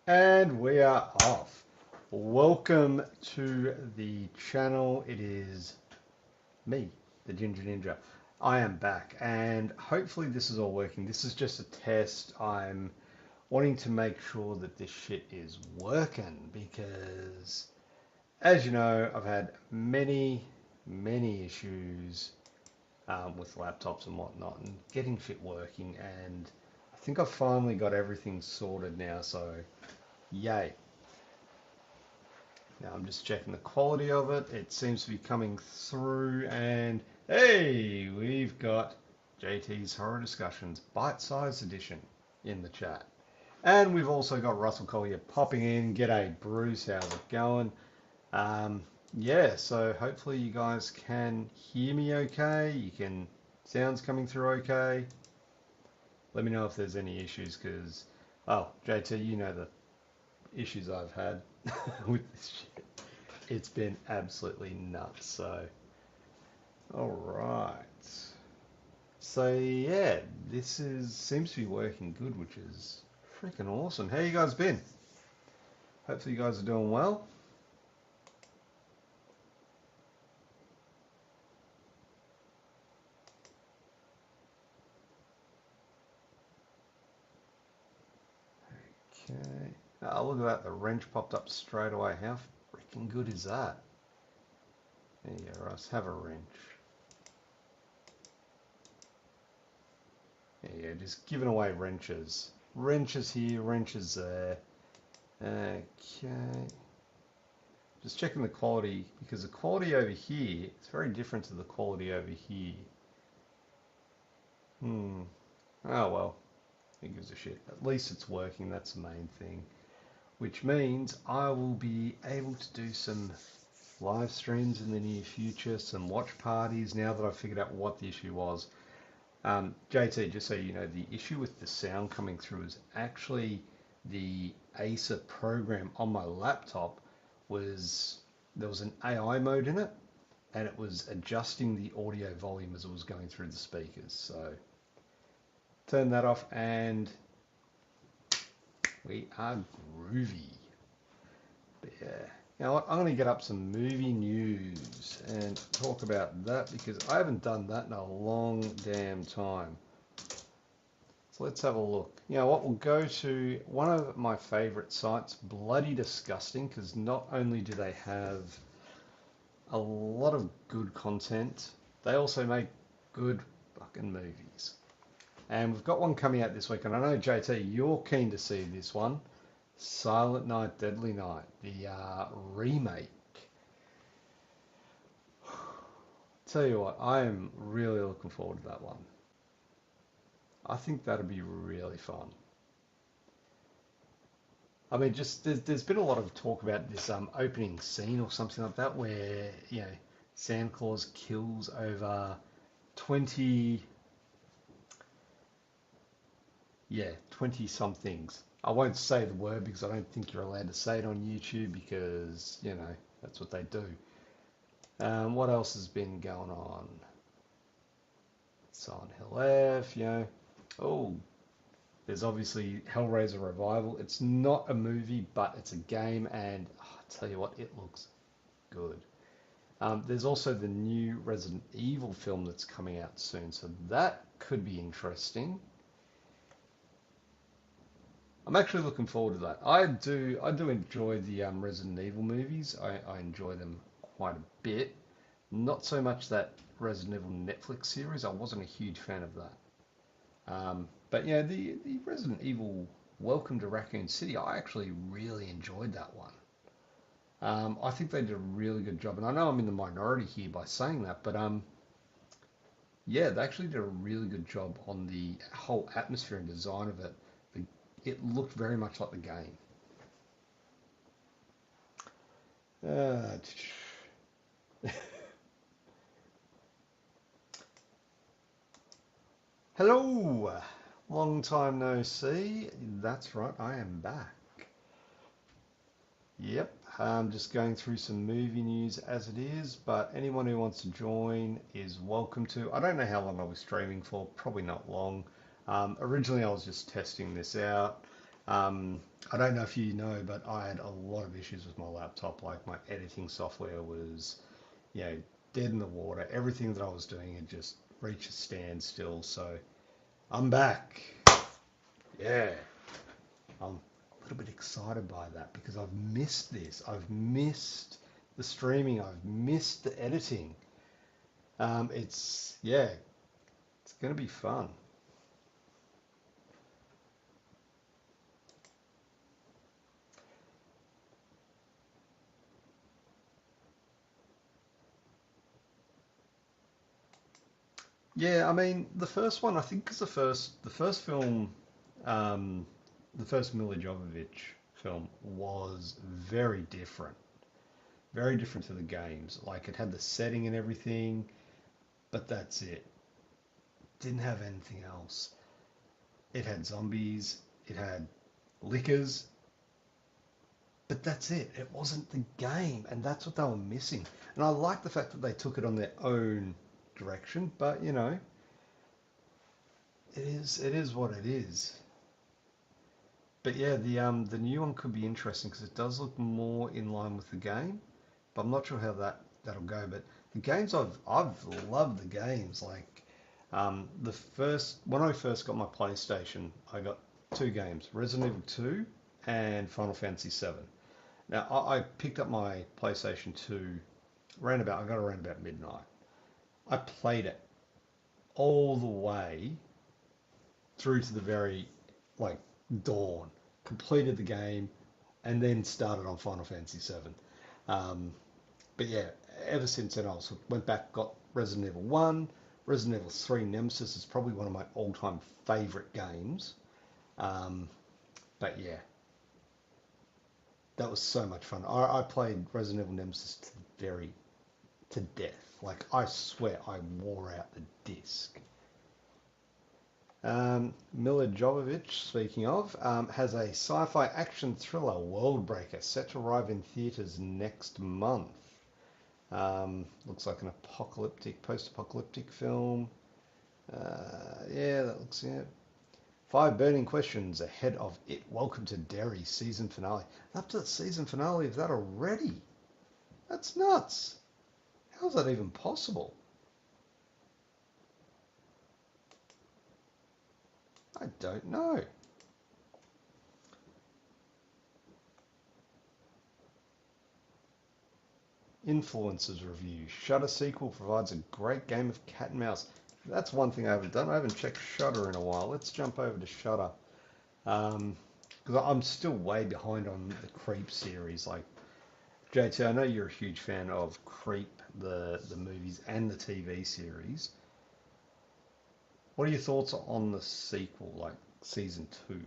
And we are off. Welcome to the channel. It is me, the Ginger Ninja. I am back, and hopefully this is all working. This is just a test. I'm wanting to make sure that this shit is working because, as you know, I've had many issues with laptops and whatnot, and getting shit working. And I think I've finally got everything sorted now. So, yay. Now I'm just checking the quality of it. It seems to be coming through, and hey, we've got JT's Horror Discussions Bite-Sized Edition in the chat. And we've also got Russell Collier popping in. G'day Bruce, how's it going? Um, yeah, so hopefully you guys can hear me okay. Sounds coming through okay. Let me know if there's any issues because, oh, JT, you know the issues I've had with this shit. It's been absolutely nuts. So, all right. So yeah, this is seems to be working good, which is freaking awesome. How you guys been? Hopefully you guys are doing well. Okay. Oh, look at that. The wrench popped up straight away. How freaking good is that? There you go, Russ. Have a wrench. There you go. Just giving away wrenches. Wrenches here, wrenches there. Okay. Just checking the quality because the quality over here is very different to the quality over here. Oh well, who gives a shit? At least it's working, that's the main thing. Which means I will be able to do some live streams in the near future, some watch parties now that I've figured out what the issue was. JT, just so you know, the issue with the sound coming through is actually the Acer program on my laptop there was an AI mode in it, and it was adjusting the audio volume as it was going through the speakers. So turn that off, and we are groovy. But yeah. Now I'm going to get up some movie news and talk about that because I haven't done that in a long damn time. So let's have a look. You know what? We'll go to one of my favorite sites, Bloody Disgusting, because not only do they have a lot of good content, they also make good fucking movies. And we've got one coming out this week, and I know JT, you're keen to see this one, Silent Night, Deadly Night, the remake. Tell you what, I am really looking forward to that one. I think that'd be really fun. I mean, just there's been a lot of talk about this opening scene or something like that, where Santa Claus kills over 20, 20 somethings. I won't say the word because I don't think you're allowed to say it on YouTube because that's what they do. What else has been going on? Silent Hill F, Oh, there's obviously Hellraiser Revival. It's not a movie, but it's a game, and I tell you what, it looks good. There's also the new Resident Evil film that's coming out soon, so that could be interesting. I'm actually looking forward to that. I do enjoy the Resident Evil movies. I enjoy them quite a bit. Not so much that Resident Evil Netflix series. I wasn't a huge fan of that. But yeah, the Resident Evil Welcome to Raccoon City, I actually really enjoyed that one. I think they did a really good job, and I know I'm in the minority here by saying that, but yeah, they actually did a really good job on the whole atmosphere and design of it. It looked very much like the game. Uh, Hello, long time no see. That's right, I am back. Yep, I'm just going through some movie news as it is, but anyone who wants to join is welcome to. I don't know how long I'll be streaming for, probably not long. Originally, I was just testing this out. I don't know if you know, but I had a lot of issues with my laptop. Like my editing software was, you know, dead in the water. Everything that I was doing had just reached a standstill. So I'm back. Yeah, I'm a little bit excited by that because I've missed this. I've missed the streaming. I've missed the editing. Yeah, it's gonna be fun. Yeah, I mean the first one I think is the first film, um, the first Mila Jovovich film was very different to the games. Like it had the setting and everything, but that's it. Didn't have anything else. It had zombies, it had lickers, but that's it. It wasn't the game, and that's what they were missing. And I like the fact that they took it on their own direction, but you know, it is what it is. But yeah, the new one could be interesting because it does look more in line with the game, but I'm not sure how that'll go. But the games I've loved the games. Like the first when I first got my PlayStation, I got two games: Resident Evil 2 and Final Fantasy 7. Now I picked up my PlayStation 2 I got around about midnight. I played it all the way through to the very like dawn, completed the game, and then started on Final Fantasy 7. Um, but yeah, ever since then, went back, got Resident Evil 1, Resident Evil 3 Nemesis is probably one of my all-time favorite games. Um, but yeah, that was so much fun. I played Resident Evil Nemesis to death. Like I swear, I wore out the disc. Mila Jovovich, speaking of, has a sci-fi action thriller, Worldbreaker, set to arrive in theaters next month. Looks like an post-apocalyptic film. Yeah, that looks, yeah. Five burning questions ahead of It Welcome to Derry season finale. Up to the season finale of that already. That's nuts. How's that even possible? I don't know. Influencers review. Shudder sequel provides a great game of cat and mouse. That's one thing I haven't done. I haven't checked Shudder in a while. Let's jump over to Shudder. Because I'm still way behind on the Creep series. Like JT, I know you're a huge fan of Creep, the movies and the TV series. What are your thoughts on the sequel, like season two?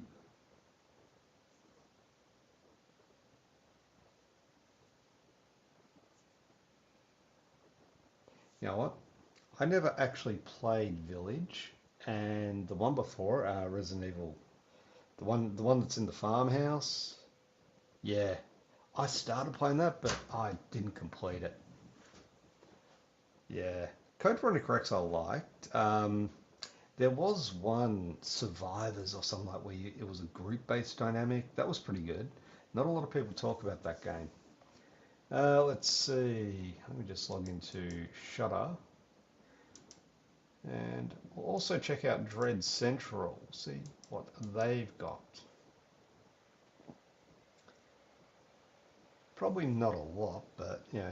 You know what? I never actually played Village, and the one before, Resident Evil, the one that's in the farmhouse. Yeah, I started playing that, but I didn't complete it. Yeah, Code Veronica X I liked. There was one Survivors or something like it was a group-based dynamic. That was pretty good. Not a lot of people talk about that game. Let's see. Let me just log into Shudder. And we'll also check out Dread Central, see what they've got. Probably not a lot, but you know.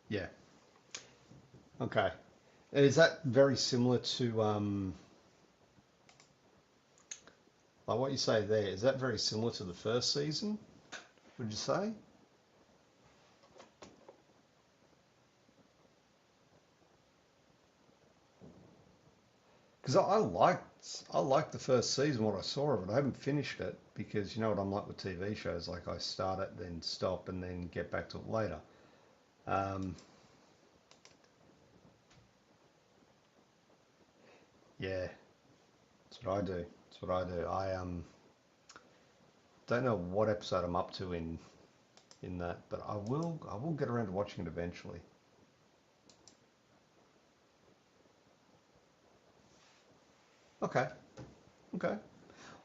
Yeah. Okay. Is that very similar to like what you say there? Is that very similar to the first season? Would you say? Because I liked the first season, what I saw of it. I haven't finished it because you know what I'm like with TV shows. Like I start it, then stop, and then get back to it later. Um, yeah, that's what I do. That's what I do. I don't know what episode I'm up to in in that, but I will get around to watching it eventually. Okay, okay.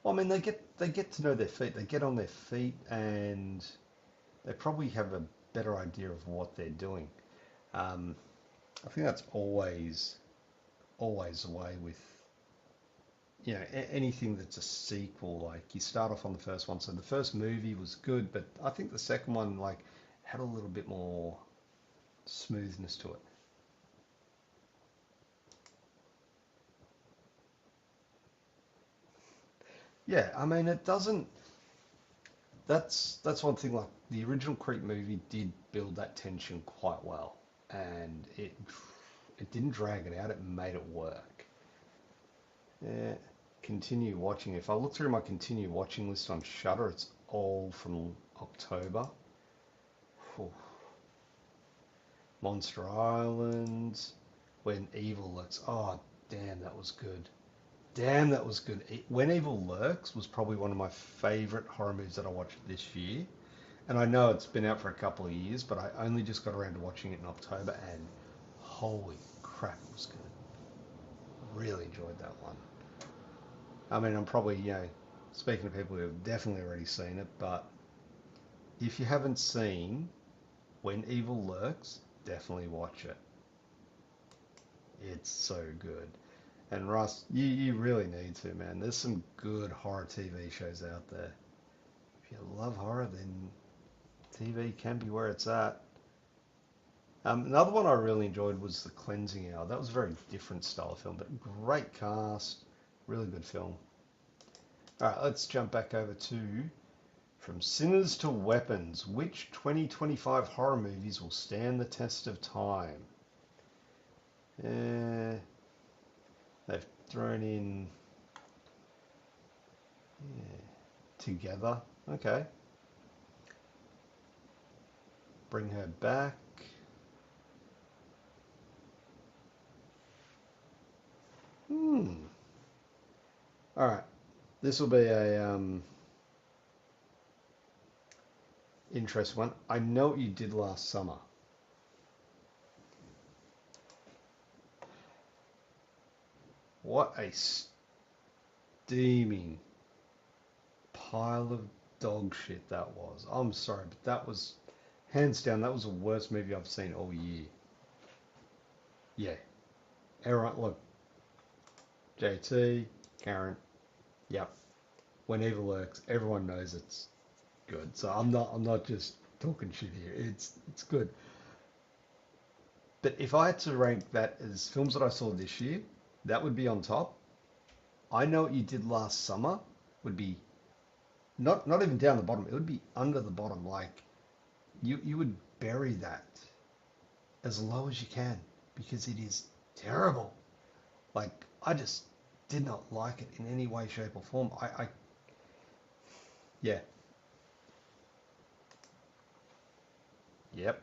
Well, I mean, they get to know their feet. They get on their feet, and they probably have a better idea of what they're doing. Um, I think that's always the way with anything that's a sequel. Like you start off on the first one, so the first movie was good, but I think the second one like had a little bit more smoothness to it. Yeah, I mean it doesn't. That's one thing. Like the original Creep movie did build that tension quite well, and it didn't drag it out. It made it work. Yeah, continue watching. If I look through my continue watching list on Shudder, it's all from October. Phew. Monster Island, When Evil Lurks. Oh, damn, that was good. Damn, that was good. When Evil Lurks was probably one of my favorite horror movies that I watched this year. And I know it's been out for a couple of years, but I only just got around to watching it in October, and holy crap, it was good. Really enjoyed that one. I mean, I'm probably, speaking to people who have definitely already seen it, but if you haven't seen When Evil Lurks, definitely watch it. It's so good. And Russ, you really need to, man. There's some good horror TV shows out there. If you love horror, then TV can be where it's at. Another one I really enjoyed was The Cleansing Hour. That was a very different style of film, but great cast, really good film. All right, let's jump back over to From Sinners to Weapons. Which 2025 horror movies will stand the test of time? Uh, they've thrown in yeah, Together. Okay. Bring Her Back. Hmm. All right. This will be a interesting one. I Know What You Did Last Summer. What a steaming pile of dog shit that was. I'm sorry, but that was hands down. That was the worst movie I've seen all year. Yeah. Everyone, look, JT, Karen. Yep. When Evil Lurks, everyone knows it's good. So I'm not just talking shit here. It's good. But if I had to rank that as films that I saw this year, that would be on top. I Know What You Did Last Summer would be not even down the bottom. It would be under the bottom. Like you would bury that as low as you can because it is terrible. Like I just did not like it in any way, shape, or form. Yeah, yep,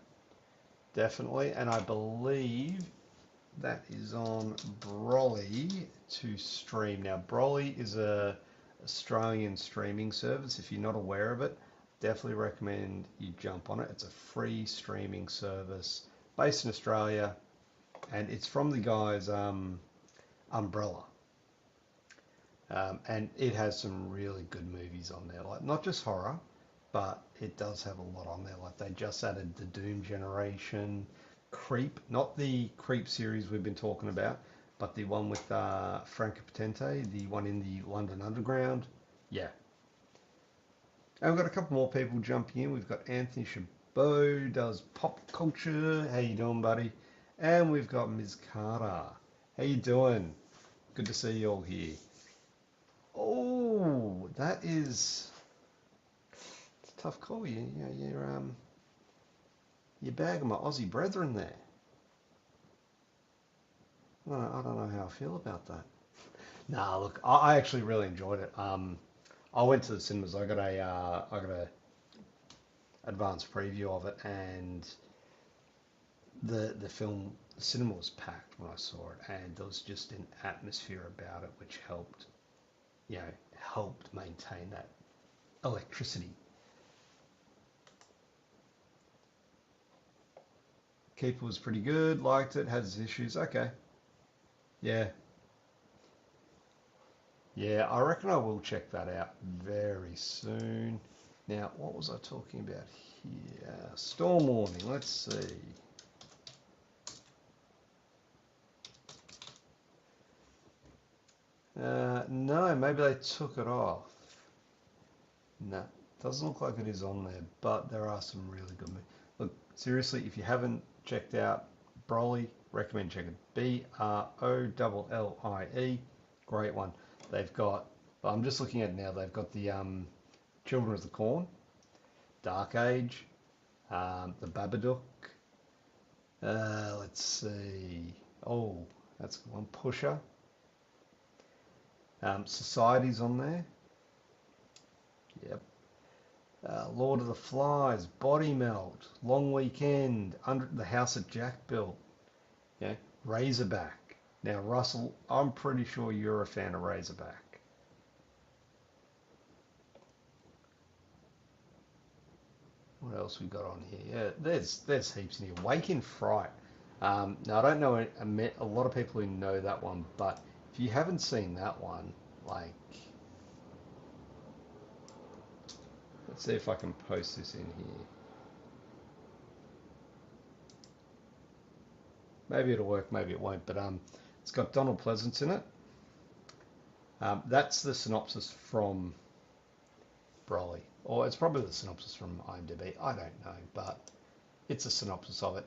definitely. And I believe that is on Brolly to stream. Now, Brolly is a Australian streaming service. If you're not aware of it, definitely recommend you jump on it. It's a free streaming service based in Australia, and it's from the guys Umbrella. And it has some really good movies on there, like not just horror, but it does have a lot on there. Like they just added the Doom Generation, Creep, not the Creep series we've been talking about, but the one with Franco Potente, the one in the London Underground. Yeah. And we've got a couple more people jumping in. We've got Anthony Chabot does pop culture. How you doing, buddy? And we've got Ms. Carter. How you doing? Good to see you all here. Oh, that is it's a tough call. You're bagging my Aussie brethren there. I don't know how I feel about that. Nah, look, I actually really enjoyed it. I went to the cinemas. I got a advanced preview of it, and the film the cinema was packed when I saw it, and there was just an atmosphere about it which helped maintain that electricity. Keeper was pretty good, liked it, had its issues. Okay. Yeah. Yeah, I reckon I will check that out very soon. Now, what was I talking about here? Storm warning, let's see. No, maybe they took it off. No, doesn't look like it is on there, but there are some really good movies. Look, seriously, if you haven't checked out Broly, recommend checking Brollie. Great one. They've got, I'm just looking at it now, they've got the Children of the Corn, Dark Age, the Babadook. Let's see. Oh, that's one. Pusher. Society's on there. Yep. Lord of the Flies, Body Melt, Long Weekend, Under the House that Jack Built. Yeah. Razorback. Now, Russell, I'm pretty sure you're a fan of Razorback. What else we got on here? Yeah, there's heaps in here. Wake in Fright. Now, I don't know a lot of people who know that one, but if you haven't seen that one, like, let's see if I can post this in here. Maybe it'll work, maybe it won't, but it's got Donald Pleasance in it. That's the synopsis from Broly, or it's probably the synopsis from IMDb. I don't know, but it's a synopsis of it.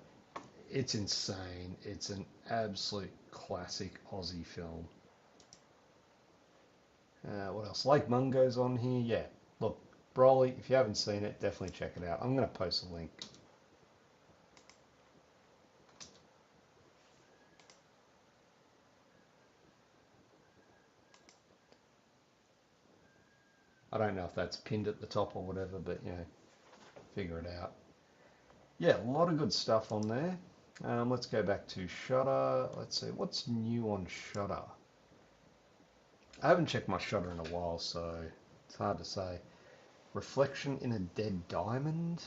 It's insane. It's an absolute classic Aussie film. What else? Lake Mungo's on here. Yeah, look, Broly, if you haven't seen it, definitely check it out. I'm going to post a link. I don't know if that's pinned at the top or whatever, but you know, figure it out. Yeah, a lot of good stuff on there. Let's go back to Shudder. Let's see, what's new on Shudder? I haven't checked my Shudder in a while, so it's hard to say. Reflection in a Dead Diamond.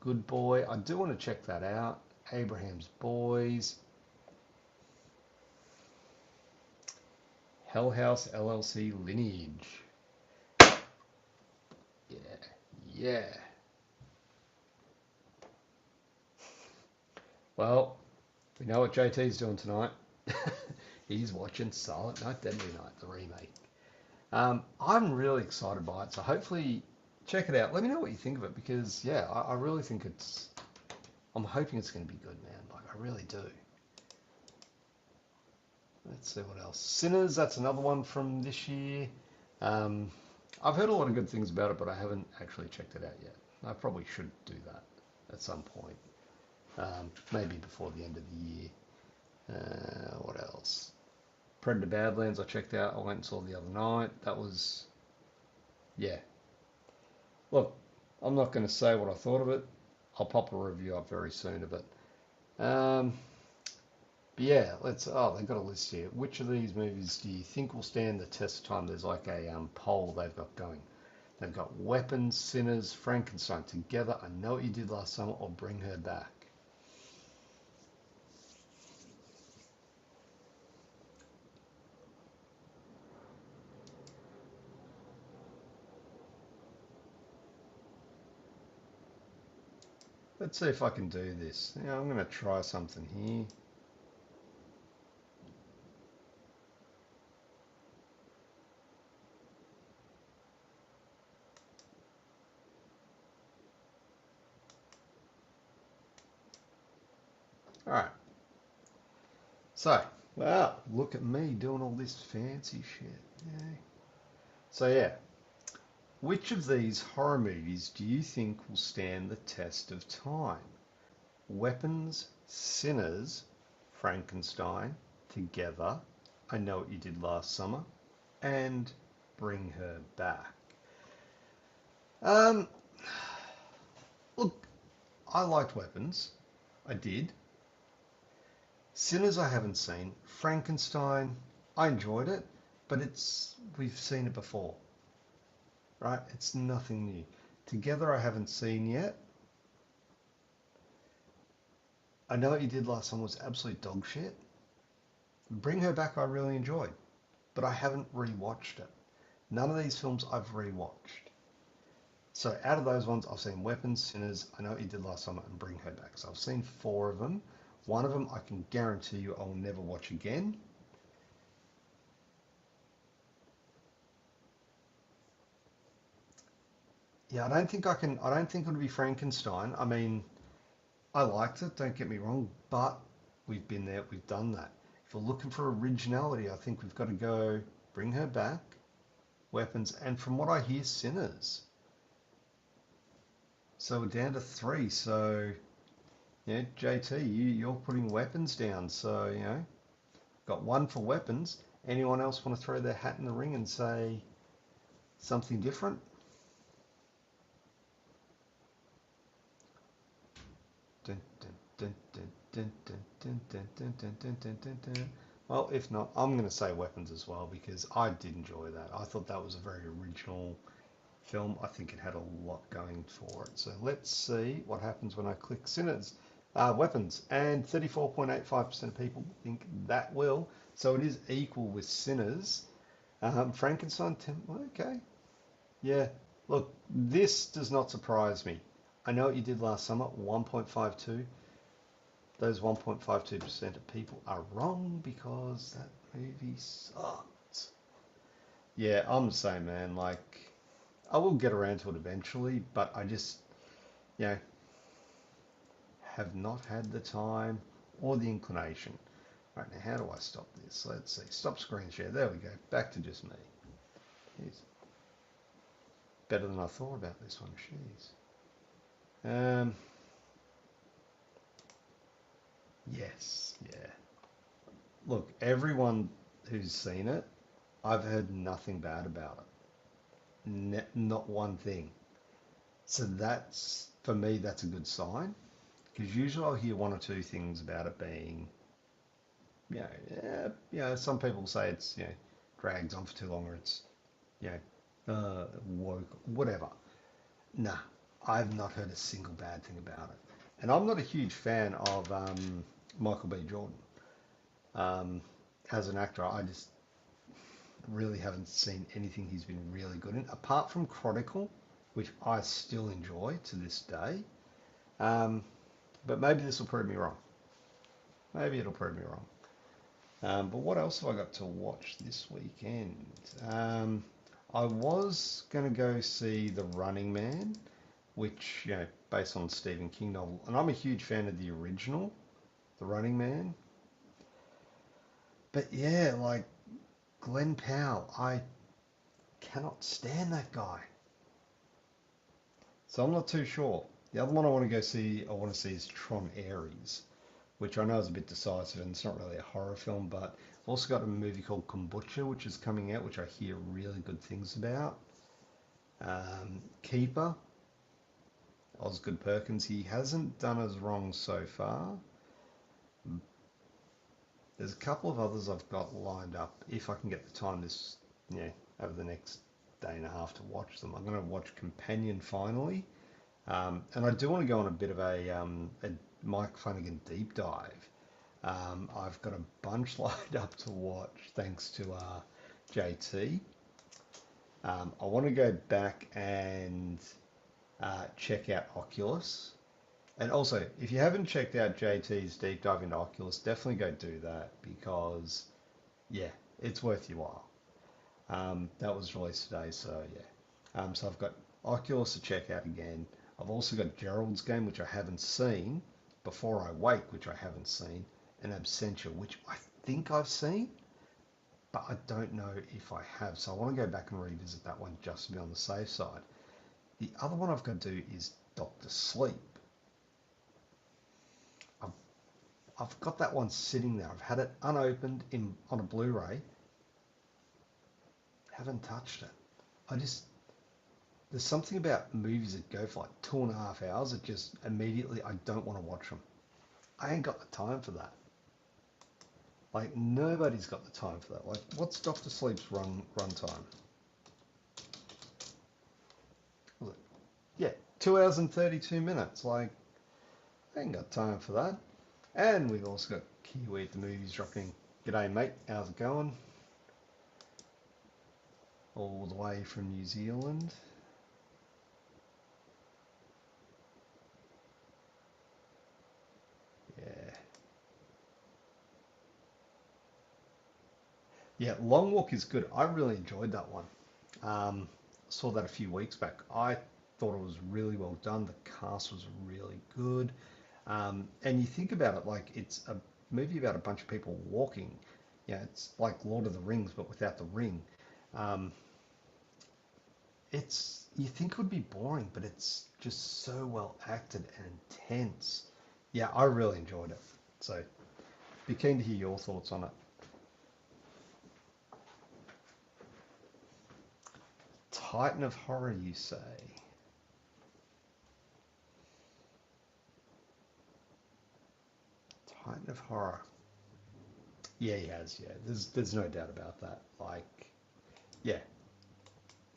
Good Boy. I do want to check that out. Abraham's Boys. Hell House LLC Lineage. Yeah. Well, we know what JT's doing tonight. He's watching Silent Night, Deadly Night, the remake. I'm really excited by it, so hopefully check it out. Let me know what you think of it, because yeah, I really think I'm hoping it's going to be good, man. Like, I really do. Let's see what else. Sinners, that's another one from this year. I've heard a lot of good things about it, but I haven't actually checked it out yet. I probably should do that at some point. Maybe before the end of the year. What else? Predator Badlands I checked out. I went and saw the other night. That was, yeah. Look, I'm not going to say what I thought of it. I'll pop a review up very soon of it. But yeah, they've got a list here. Which of these movies do you think will stand the test of time? There's like a poll they've got going. They've got Weapons, Sinners, Frankenstein, Together, I Know What You Did Last Summer, or Bring Her Back. Let's see if I can do this. Yeah, I'm going to try something here. All right. So, wow, look at me doing all this fancy shit. Yay. So yeah, which of these horror movies do you think will stand the test of time? Weapons, Sinners, Frankenstein, Together, I Know What You Did Last Summer, and Bring Her Back. Look, I liked Weapons. I did. Sinners I haven't seen. Frankenstein, I enjoyed it, but we've seen it before, right? It's nothing new. Together I haven't seen yet. I Know What You Did Last Summer was absolute dog shit. Bring Her Back I really enjoyed, but I haven't rewatched it. None of these films I've rewatched. So out of those ones, I've seen Weapons, Sinners, I Know What You Did Last Summer, and Bring Her Back. So I've seen 4 of them. One of them I can guarantee you I'll never watch again. Yeah, I don't think I can. I don't think it would be Frankenstein. I mean, I liked it, don't get me wrong, but we've been there, we've done that. If we're looking for originality, I think we've got to go Bring Her Back, Weapons, and from what I hear, Sinners. So we're down to 3. So, yeah, JT, you're putting Weapons down. So, got 1 for Weapons. Anyone else want to throw their hat in the ring and say something different? Well, if not, I'm going to say Weapons as well because I did enjoy that. I thought that was a very original film. I think it had a lot going for it. So let's see what happens when I click Sinners. Weapons, and 34.85% of people think that will. So it is equal with Sinners. Frankenstein, okay. Yeah, look, this does not surprise me. I Know What You Did Last Summer, 1.52. Those 1.52% of people are wrong because that movie sucked. Yeah, I'm the same, man. Like, I will get around to it eventually, but I just, you know, have not had the time or the inclination. Right, now how do I stop this? Let's see. Stop screen share. There we go. Back to just me. Jeez. Better than I thought about this one. Jeez. Yes, yeah. Look, everyone who's seen it, I've heard nothing bad about it. Not one thing. So that's, for me, that's a good sign. Because usually I'll hear 1 or 2 things about it being, some people say it's, drags on for too long or it's, you woke, whatever. Nah, I've not heard a single bad thing about it. And I'm not a huge fan of Michael B. Jordan. As an actor, I just really haven't seen anything he's been really good in, apart from Chronicle, which I still enjoy to this day. But maybe this will prove me wrong. Maybe it'll prove me wrong. But what else have I got to watch this weekend? I was going to go see The Running Man, which, based on Stephen King novel. And I'm a huge fan of the original, The Running Man. But yeah, like Glenn Powell, I cannot stand that guy. So I'm not too sure. The other one I want to see is Tron Ares, which I know is a bit decisive and it's not really a horror film, but I've also got a movie called Kombucha, which is coming out, which I hear really good things about. Keeper, Osgood Perkins, he hasn't done us wrong so far. There's a couple of others I've got lined up if I can get the time over the next day and a half to watch them. I'm going to watch Companion finally. And I do want to go on a bit of a Mike Flanagan deep dive. I've got a bunch lined up to watch thanks to JT. I want to go back and check out Oculus. And also, if you haven't checked out JT's deep dive into Oculus, definitely go do that because, yeah, it's worth your while. That was released today, so yeah. So I've got Oculus to check out again. I've also got Gerald's Game, which I haven't seen, Before I Wake, which I haven't seen, and Absentia, which I think I've seen, but I don't know if I have. So I want to go back and revisit that one just to be on the safe side. The other one I've got to do is Doctor Sleep. I've got that one sitting there. I've had it unopened on a Blu-ray. Haven't touched it. There's something about movies that go for like 2.5 hours that just immediately I don't want to watch them. I ain't got the time for that. Like nobody's got the time for that. Like what's Doctor Sleep's run time? Was it? Yeah, 2 hours and 32 minutes. Like I ain't got time for that. And we've also got Kiwi at the movies dropping. G'day, mate. How's it going? All the way from New Zealand. Yeah. Yeah, Long Walk is good. I really enjoyed that one. Saw that a few weeks back. I thought it was really well done. The cast was really good. And you think about it, like it's a movie about a bunch of people walking. Yeah, it's like Lord of the Rings, but without the ring. Um, it's you think it would be boring, but it's just so well acted and intense. Yeah, I really enjoyed it. So, be keen to hear your thoughts on it. Titan of Horror, you say? Titan of Horror. Yeah, he has. Yeah, there's no doubt about that. Like, yeah,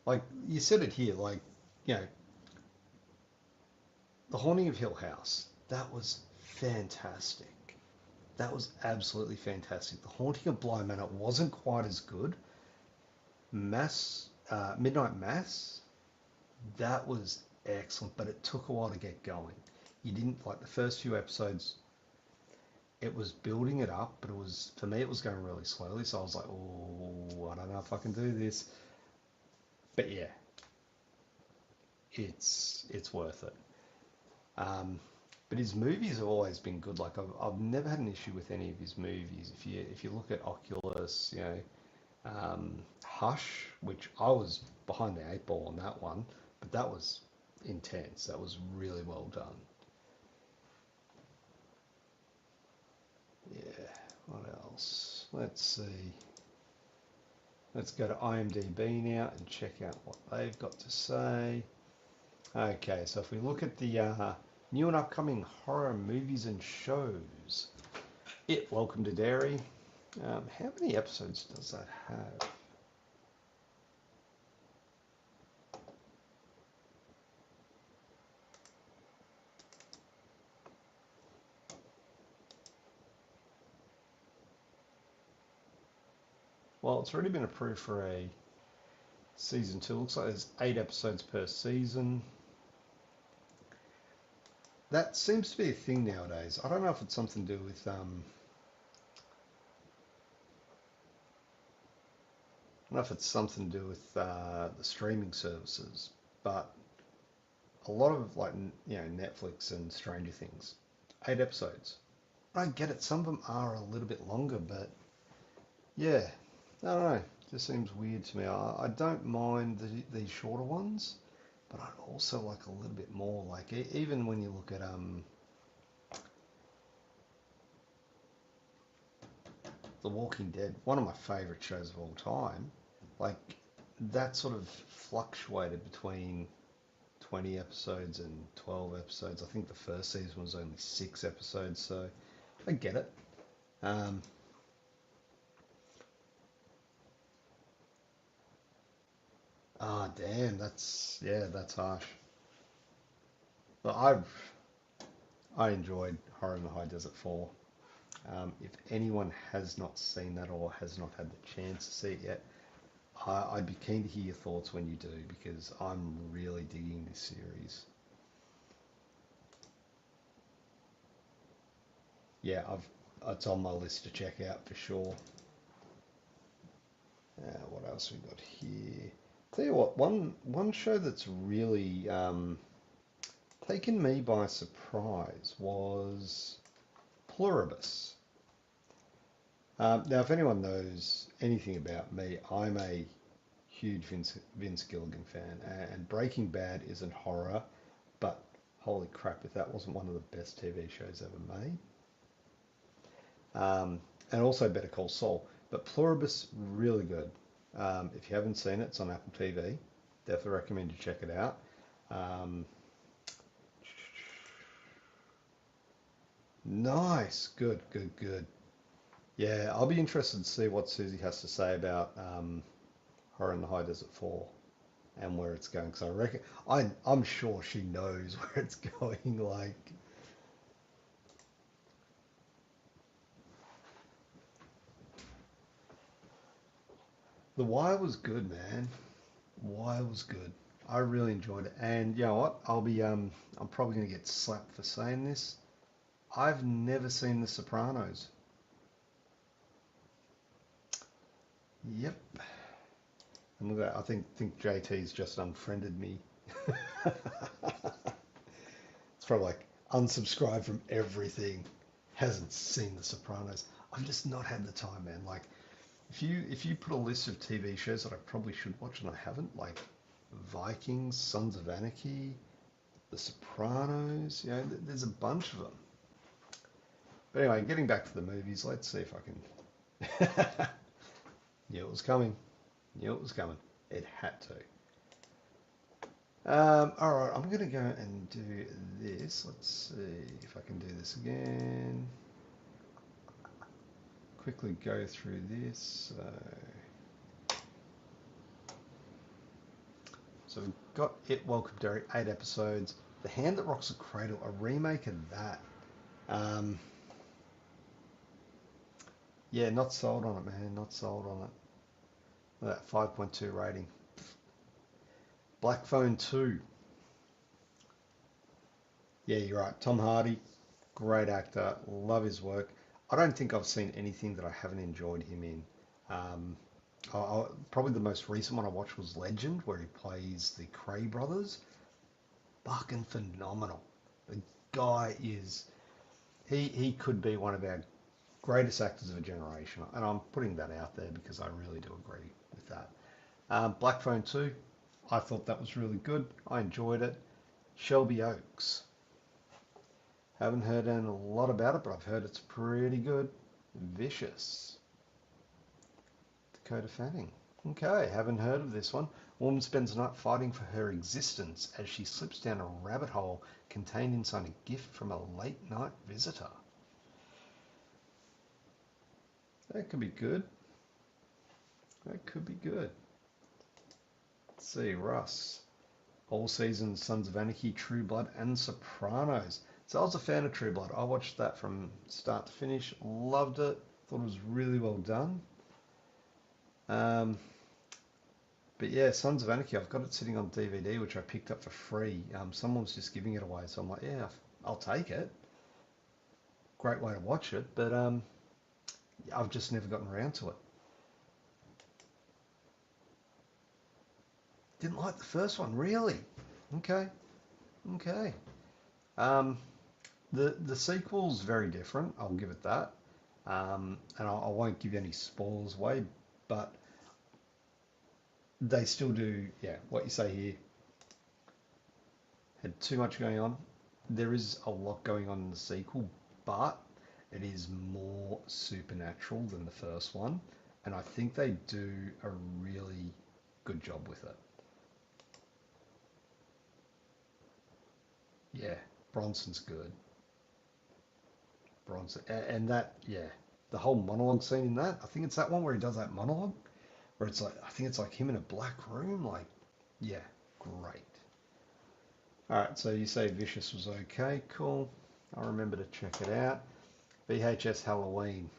like you said it here. Like, you know, The Haunting of Hill House. That was fantastic. That was absolutely fantastic. The Haunting of Bly Manor wasn't quite as good. Midnight Mass. That was excellent, but it took a while to get going. You didn't like the first few episodes. It was building it up, but it was for me it was going really slowly. So I was like, oh, I don't know if I can do this. But yeah, it's worth it. Um, but his movies have always been good. Like I've never had an issue with any of his movies. If you look at Oculus, Hush, which I was behind the eight ball on that one, but that was intense. That was really well done. Yeah. What else? Let's see. Let's go to IMDb now and check out what they've got to say. Okay, so if we look at the new and upcoming horror movies and shows, Welcome to Derry. How many episodes does that have? Well, it's already been approved for a season 2. Looks like there's 8 episodes per season. That seems to be a thing nowadays. I don't know if it's something to do with I don't know if it's something to do with the streaming services, but a lot of like Netflix and Stranger Things, 8 episodes. I get it. Some of them are a little bit longer, but yeah, I don't know. It just seems weird to me. I don't mind these shorter ones, but I'd also like a little bit more. Like even when you look at The Walking Dead, one of my favorite shows of all time, like that sort of fluctuated between 20 episodes and 12 episodes. I think the first season was only 6 episodes, so I get it. Um, damn, that's harsh. But I enjoyed Horror in the High Desert 4. If anyone has not seen that or has not had the chance to see it yet, I'd be keen to hear your thoughts when you do because I'm really digging this series. Yeah, it's on my list to check out for sure. What else we got here? Tell you what, one show that's really taken me by surprise was Pluribus. Now, if anyone knows anything about me, I'm a huge Vince Gilligan fan, and Breaking Bad isn't horror, but holy crap, if that wasn't one of the best TV shows ever made. And also Better Call Saul. But Pluribus, really good. If you haven't seen it, it's on Apple TV. Definitely recommend you check it out. Um, nice, good, good, good. Yeah, I'll be interested to see what Susie has to say about Horror in the High Desert 4 and where it's going. Because I reckon I'm sure she knows where it's going. Like, The Wire was good, man. Wire was good. I really enjoyed it. And you know what? I'm probably gonna get slapped for saying this. I've never seen The Sopranos. Yep. And look at that. I think JT's just unfriended me. It's probably like unsubscribed from everything. Hasn't seen The Sopranos. I've just not had the time, man. Like if you put a list of TV shows that I probably should watch and I haven't, like Vikings, Sons of Anarchy, The Sopranos, there's a bunch of them. But anyway, getting back to the movies, let's see if I can. Knew it was coming. Knew it was coming. It had to. All right, I'm going to go and do this. Let's see if I can do this again. Quickly go through this. So we've got It, Welcome Derek, 8 episodes. The Hand That Rocks the Cradle, a remake of that. Yeah, not sold on it, man. Not sold on it. That 5.2 rating. Black Phone 2. Yeah, you're right. Tom Hardy, great actor. Love his work. I don't think I've seen anything that I haven't enjoyed him in. Probably the most recent one I watched was Legend, where he plays the Cray brothers. Fucking phenomenal. The guy is, he could be one of our greatest actors of a generation. And I'm putting that out there because I really do agree with that. Black Phone 2, I thought that was really good. I enjoyed it. Shelby Oaks. Haven't heard a lot about it, but I've heard it's pretty good. Vicious. Dakota Fanning. Okay, haven't heard of this one. Woman spends the night fighting for her existence as she slips down a rabbit hole contained inside a gift from a late night visitor. That could be good. That could be good. Let's see, Russ. All seasons, Sons of Anarchy, True Blood, and Sopranos. So I was a fan of True Blood. I watched that from start to finish. Loved it. Thought it was really well done. But yeah, Sons of Anarchy, I've got it sitting on DVD, which I picked up for free. Someone was just giving it away, so I'm like, yeah, I'll take it. Great way to watch it, but I've just never gotten around to it. Didn't like the first one, really? Okay. The sequel's very different, I'll give it that. And I won't give any spoilers away, but they still do, yeah, what you say here. Had too much going on. There is a lot going on in the sequel, but it is more supernatural than the first one. And I think they do a really good job with it. Yeah, Bronson's good. Bronson, and that, yeah, the whole monologue scene in that, I think it's that one where he does that monologue, where it's like, I think it's like him in a black room, like, yeah, great. All right, so you say Vicious was okay, cool. I'll remember to check it out. VHS Halloween.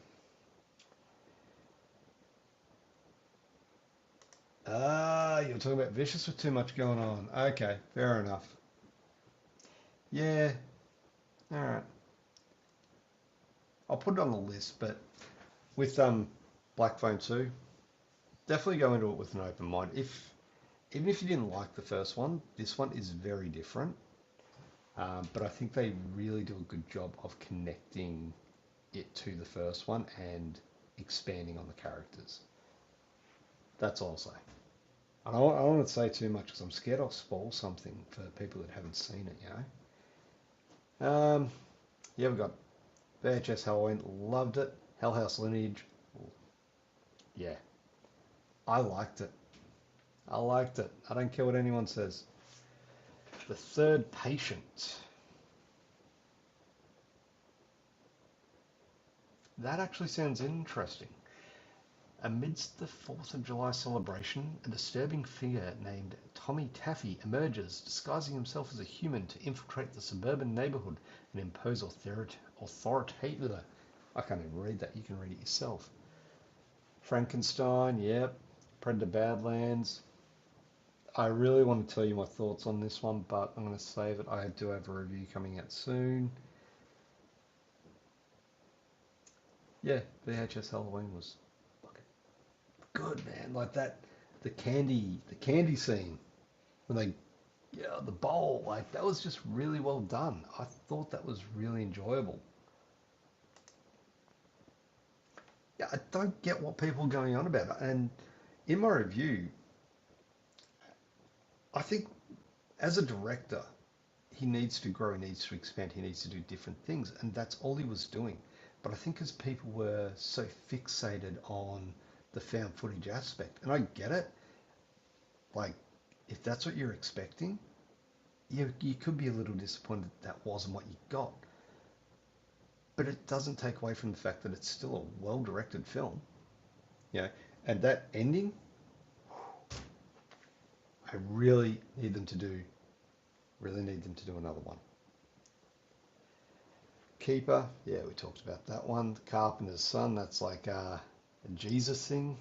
You're talking about Vicious with too much going on. Okay, fair enough. Yeah, all right. I'll put it on the list, but with Black Phone 2, definitely go into it with an open mind. Even if you didn't like the first one, this one is very different. But I think they really do a good job of connecting it to the first one and expanding on the characters. That's all I'll say. I don't want to say too much because I'm scared I'll spoil something for people that haven't seen it, Yeah, we've got VHS Halloween, loved it. Hell House Lineage, yeah, I liked it. I liked it. I don't care what anyone says. The Third Patient. That actually sounds interesting. Amidst the 4th of July celebration, a disturbing figure named Tommy Taffy emerges, disguising himself as a human to infiltrate the suburban neighborhood and impose authoritative. I can't even read that. You can read it yourself. Frankenstein, yep. Predator Badlands. I really want to tell you my thoughts on this one, but I'm going to save it. I do have a review coming out soon. Yeah, VHS Halloween was fucking good, man. Like that, the candy scene when they, yeah, the bowl, like that was just really well done. I thought that was really enjoyable. Yeah, I don't get what people are going on about. And in my review, I think as a director, he needs to grow, he needs to expand, he needs to do different things, and that's all he was doing. But I think as people were so fixated on the found footage aspect, and I get it, like if that's what you're expecting, you could be a little disappointed that wasn't what you got. But it doesn't take away from the fact that it's still a well-directed film, you know. And that ending, I really need them to do another one. Keeper, yeah, we talked about that one. The Carpenter's Son, that's like a Jesus thing.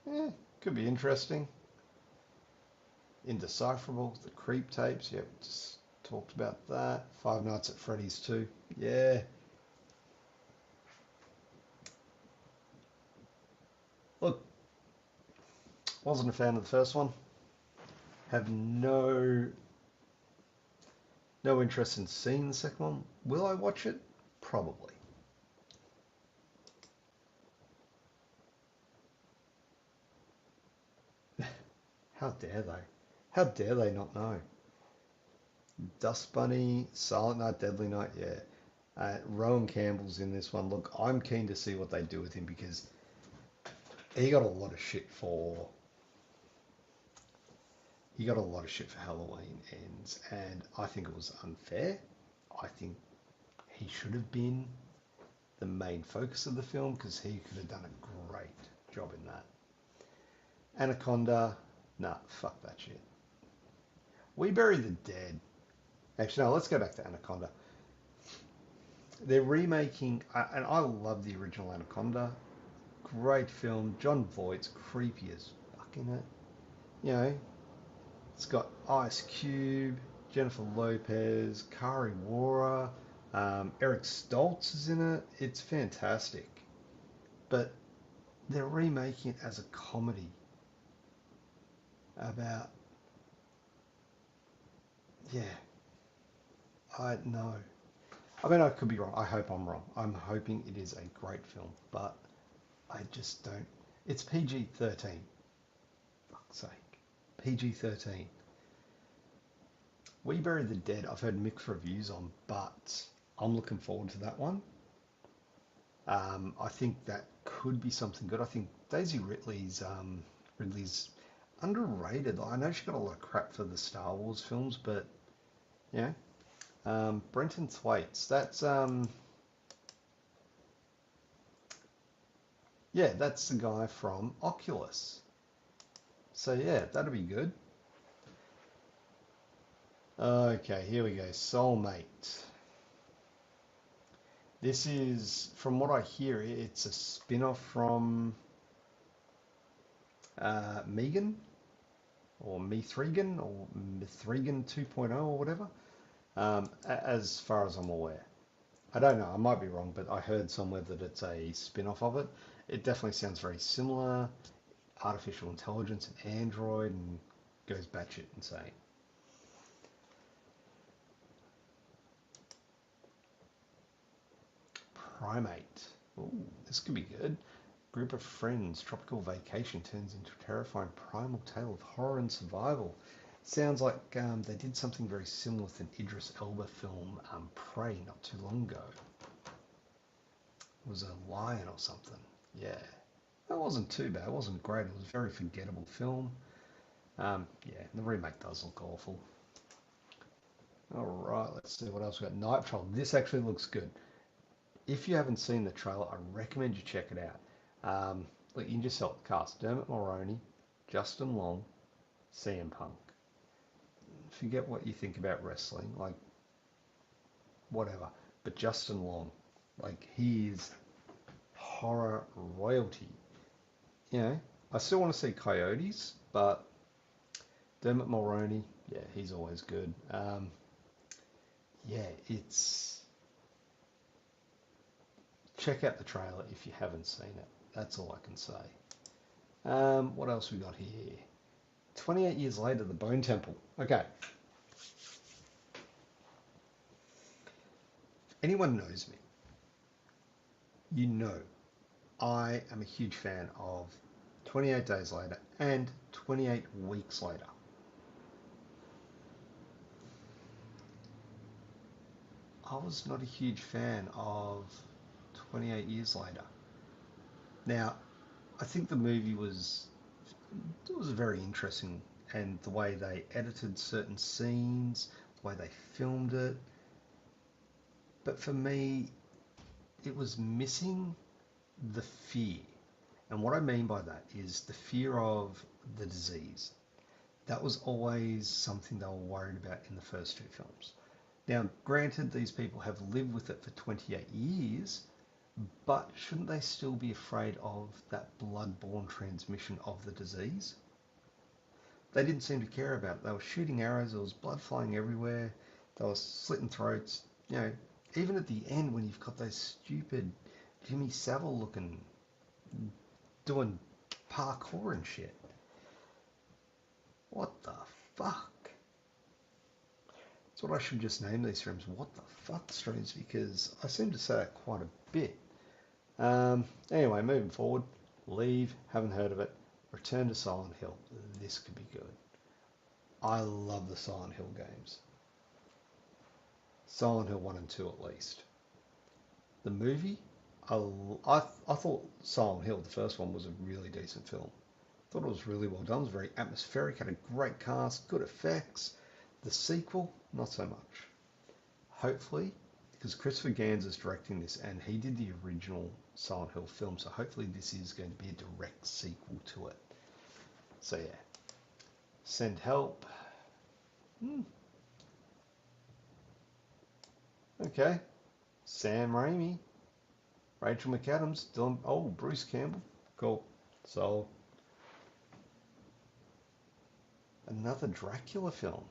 Yeah, could be interesting. Indecipherable, the Creep tapes, yeah, we just talked about that. Five Nights at Freddy's 2, yeah. Look, wasn't a fan of the first one. Have no interest in seeing the second one. Will I watch it? Probably. How dare they? How dare they not know? Dust Bunny, Silent Night, Deadly Night, yeah. Rowan Campbell's in this one. Look, I'm keen to see what they do with him because he got a lot of shit for Halloween Ends, and I think it was unfair. I think he should have been the main focus of the film because he could have done a great job in that. Anaconda, nah, fuck that shit. We Bury the Dead. Actually, no, let's go back to Anaconda. They're remaking, and I love the original Anaconda. Great film. Jon Voight's creepy as fucking it. You know, it's got Ice Cube, Jennifer Lopez, Kari Wara, Eric Stoltz is in it. It's fantastic. But they're remaking it as a comedy about, yeah, I know. I mean, I could be wrong. I hope I'm wrong. I'm hoping it is a great film, but I just don't. It's PG-13. Fuck's sake. PG-13. We Bury the Dead, I've heard mixed reviews on, but I'm looking forward to that one. I think that could be something good. I think Daisy Ridley's underrated. I know she got a lot of crap for the Star Wars films, but yeah. Brenton Thwaites, that's yeah, that's the guy from Oculus. So yeah, that'll be good. Okay, here we go. Soulmate. This is, from what I hear, it's a spin-off from Megan or Mithrigan or Mithrigan 2.0 or whatever, as far as I'm aware. I don't know, I might be wrong, but I heard somewhere that it's a spin-off of it. It definitely sounds very similar. Artificial intelligence and android and goes batshit insane. Primate. Ooh, this could be good. Group of friends, tropical vacation turns into a terrifying primal tale of horror and survival. Sounds like they did something very similar with an Idris Elba film, Prey, not too long ago. It was a lion or something. Yeah. That wasn't too bad. It wasn't great. It was a very forgettable film. Yeah, the remake does look awful. All right, let's see what else we got. Night Patrol. This actually looks good. If you haven't seen the trailer, I recommend you check it out. Look, you can just help the cast. Dermot Mulroney, Justin Long, CM Punk. Forget what you think about wrestling, like whatever. But Justin Long, like he is horror royalty. You know, I still want to see Coyotes, but Dermot Mulroney, yeah, he's always good. Yeah, it's check out the trailer if you haven't seen it. That's all I can say. What else we got here? 28 years later, the Bone Temple. Okay. Anyone knows me, you know I am a huge fan of 28 Days Later and 28 Weeks Later. I was not a huge fan of 28 Years Later. Now, I think the movie was very interesting, and the way they edited certain scenes, the way they filmed it. But for me, it was missing the fear. And what I mean by that is the fear of the disease. That was always something they were worried about in the first two films. Now, granted, these people have lived with it for 28 years, but shouldn't they still be afraid of that blood-borne transmission of the disease? They didn't seem to care about it. They were shooting arrows, there was blood flying everywhere, they were slitting throats. You know, even at the end when you've got those stupid Jimmy Savile looking, doing parkour and shit. What the fuck? That's what I should just name these films. What the fuck streams, because I seem to say that quite a bit. Anyway, moving forward. Leave, haven't heard of it. Return to Silent Hill. This could be good. I love the Silent Hill games. Silent Hill 1 and 2 at least. The movie, I thought Silent Hill, the first one, was a really decent film. I thought it was really well done. It was very atmospheric, had a great cast, good effects. The sequel, not so much. Hopefully, because Christopher Gans is directing this and he did the original Silent Hill film, so hopefully this is going to be a direct sequel to it. So yeah, Send Help. Okay, Sam Raimi, Rachel McAdams, Dylan, Bruce Campbell. Cool. So another Dracula film.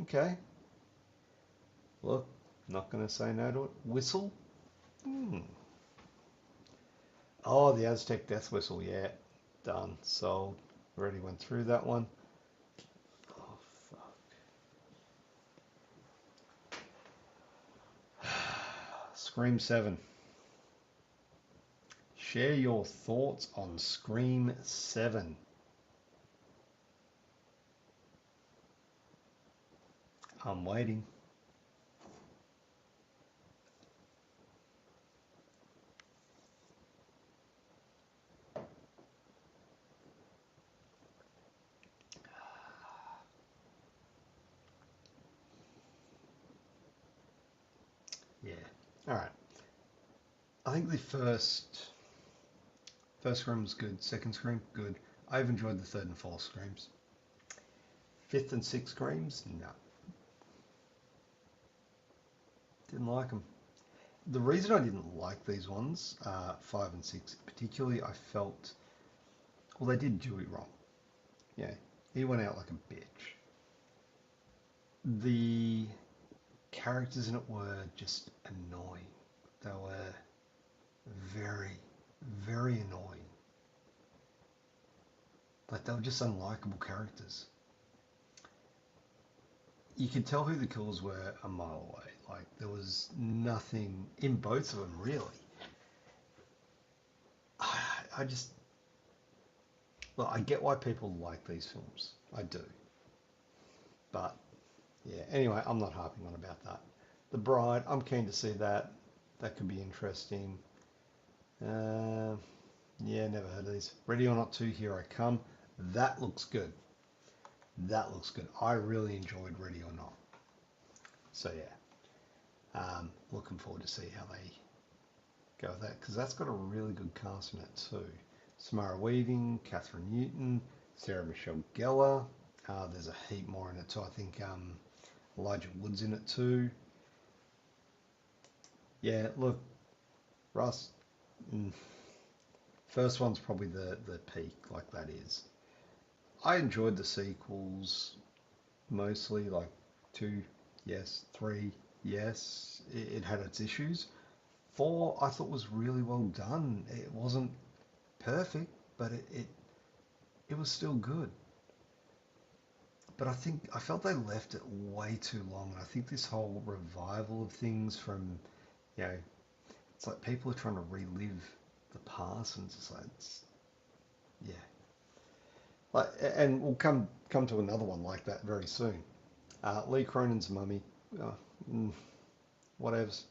Okay. Look, not going to say no to it. Whistle? Oh, the Aztec Death Whistle, yeah. Done. Sold. Already went through that one. Oh, fuck. Scream 7. Share your thoughts on Scream 7. I'm waiting. Yeah. All right. I think the first Scream was good. Second Scream, good. I've enjoyed the third and fourth Screams. Fifth and sixth Screams, no. Didn't like them. The reason I didn't like these ones, 5 and 6 particularly, I felt, well, they did Dewey wrong. Yeah, he went out like a bitch. The characters in it were just annoying. They were very, very annoying. Like, they were just unlikable characters. You could tell who the killers were a mile away. Like, there was nothing in both of them, really. I just... Well, I get why people like these films. I do. But, yeah, anyway, I'm not harping on about that. The Bride, I'm keen to see that. That could be interesting. Yeah, never heard of these. Ready or Not 2, Here I Come. That looks good. That looks good. I really enjoyed Ready or Not. So, yeah. Looking forward to see how they go with that, because that's got a really good cast in it too. Samara Weaving, Catherine Newton, Sarah Michelle Gellar. There's a heap more in it too. I think Elijah Wood's in it too. Yeah, look, Rust. First one's probably the peak, like that is. I enjoyed the sequels mostly, like 2, yes, 3, yes. It had its issues. 4, I thought was really well done. It wasn't perfect, but it was still good. But I felt they left it way too long. And I think this whole revival of things from, you know, it's like people are trying to relive the past, and it's like, yeah. Like, and we'll come to another one like that very soon. Lee Cronin's Mummy, uh, mm, whatevs.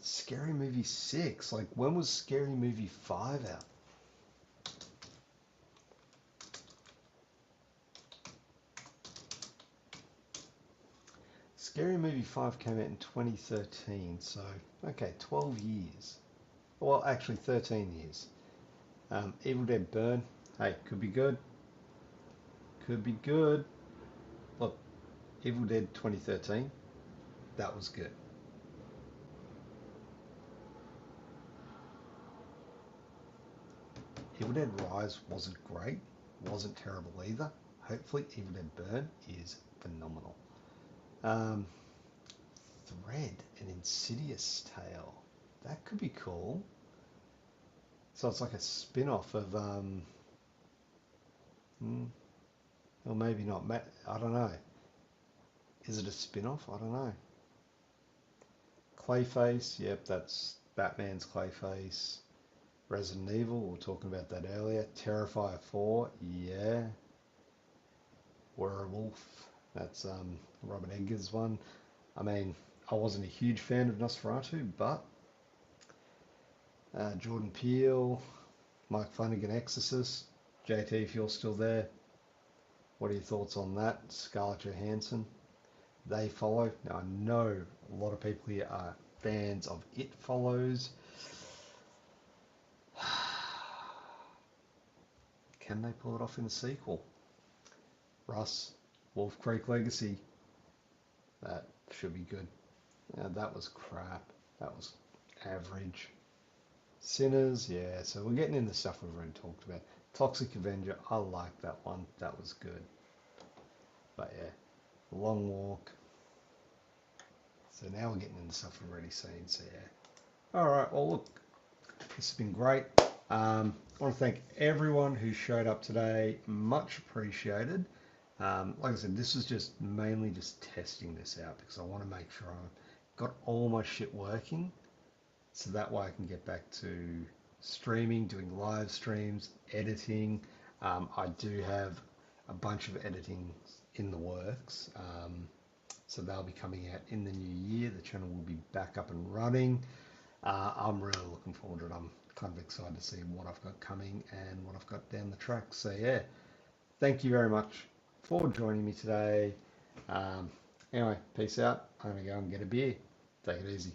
Scary Movie 6. Like, when was Scary Movie 5 out? Scary Movie 5 came out in 2013, so, okay, 12 years. Well, actually, 13 years. Evil Dead Burn. Hey, could be good. Could be good. Look, Evil Dead 2013. That was good. Evil Dead Rise wasn't great. Wasn't terrible either. Hopefully, Evil Dead Burn is phenomenal. Thread, an Insidious tale. That could be cool. So it's like a spin-off of, or maybe not. I don't know. Is it a spin-off? I don't know. Clayface, yep, that's Batman's Clayface. Resident Evil, we were talking about that earlier. Terrifier 4, yeah. Werewolf, that's Robert Eggers one. I mean, I wasn't a huge fan of Nosferatu, but Jordan Peele, Mike Flanagan Exorcist, JT, if you're still there, what are your thoughts on that? Scarlett Johansson, They Follow. Now, I know a lot of people here are fans of It Follows. Can they pull it off in a sequel? Russ, Wolf Creek Legacy. That should be good. That was crap. That was average. Sinners, yeah. So we're getting into stuff we've already talked about. Toxic Avenger, I like that one. That was good. But yeah, Long Walk. So now we're getting into stuff we've already seen. So yeah. All right. Well, look, this has been great. I want to thank everyone who showed up today. Much appreciated. Like I said, this is just mainly just testing this out because I want to make sure I've got all my shit working, so that way I can get back to streaming, doing live streams, editing. I do have a bunch of editing in the works, so they'll be coming out in the new year. The channel will be back up and running. I'm really looking forward to it. I'm kind of excited to see what I've got coming and what I've got down the track. So yeah, thank you very much for joining me today. Anyway, peace out. I'm going to go and get a beer. Take it easy.